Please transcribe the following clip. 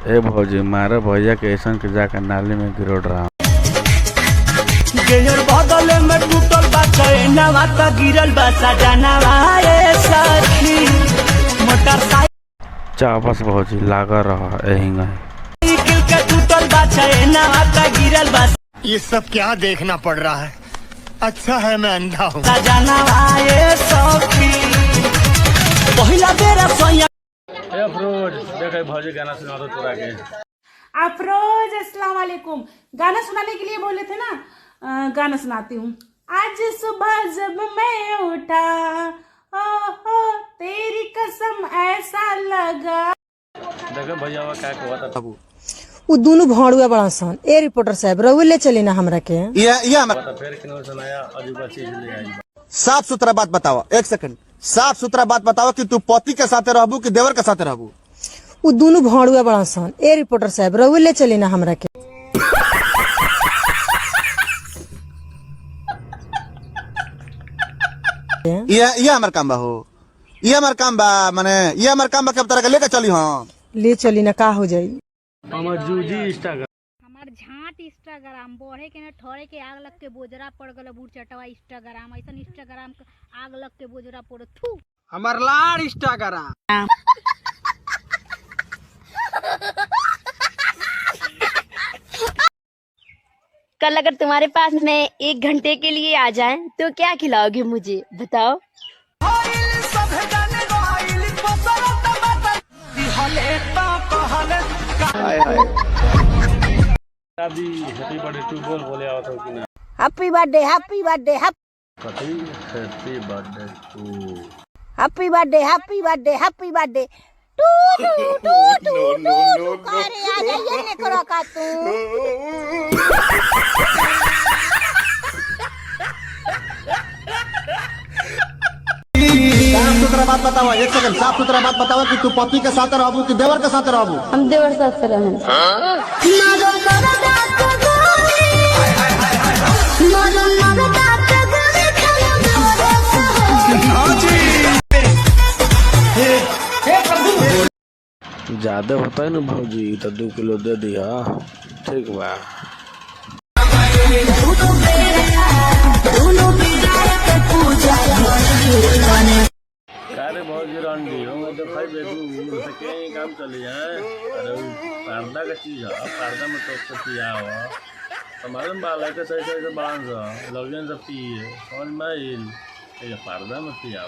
ए भौजी मारे भैया के ऐसन के जाकर नाली में गिरोड़ रहा हूँ। गेयर बदले में टूटल बा चैनवा त गिरल बा सजनवा रे सखी मोटरसाइकिल चापस भौजी लागा रहा एहिंगा के टूटल बा चैनवा त गिरल बा। ये सब क्या देखना पड़ रहा है? अच्छा है मैं अंधा हूँ। सजनवा रे सखी पहिला बेर सोया ए अफरोज देखे भौजी गाना सुना दो तोरा के। अफरोज अस्सलाम वालेकुम। गाना सुनाने के लिए बोले थे ना, गाना सुनाती हूँ। आज सुबह जब मैं उठा ओहो तेरी कसम ऐसा लगा। देखे भैया वो क्या कहता था बाबू वो दोनों भाड़ुआ बड़ा सन। ए रिपोर्टर साहब रउए ले चली ना हमरा के। फिर किनो सुनाया अजूबा चीज ले आई। साफ सुथरा बात बताओ, एक सेकंड साफ सुथरा बात बताओ कि तू पति के साथ रहबू कि देवर के साथ रहबू? वो दोनों भाड़ुआ बड़ा सन। ए रिपोर्टर साहब रउए ले चली ना हमरा के। ये हमार काम बा हो, ये हमार काम बा, माने ये हमार काम बा के अब तरह के लेके चली। हाँ ले चली ना का हो जाई। हमर जूजी इंस्टाग्राम हमार झाट इंस्टाग्राम बढ़े के न ठोरे के आग लग के बोजरा पड़ गल बूढ़ चटवा इंस्टाग्राम ऐसा इंस्टाग्राम के आग लग के बोजरा पड़ थू हमार लाड़ इंस्टाग्राम। कल अगर तुम्हारे पास मैं 1 घंटे के लिए आ जाएं तो क्या खिलाओगे मुझे बताओ। अभी हैप्पी बर्थडे टू बोले आवत हो कि ना? हैप्पी बर्थडे हैप्पी बर्थडे कथी happy birthday to happy birthday happy birthday happy birthday to to to to करे आ जाइए ने करो का तू। साफ सुथरा बात बताओ, एक सेकंड साफ सुथरा बात बताओ कि तू पति के साथ रहबू कि देवर के साथ रहबू? हम देवर साथ से रहें। ज्यादा होता है ना भौजी तो 2 किलो दे दिया ठीक बा। अरे भौजी रंडी हो तो भाई बेबू से के काम चली जाए। अरे पर्दा का चीज है, पर्दा में तो किया हो हमारे बाल के सही सही से बांध लगन सब पिए समझ में आइल। पर्दा में पिया।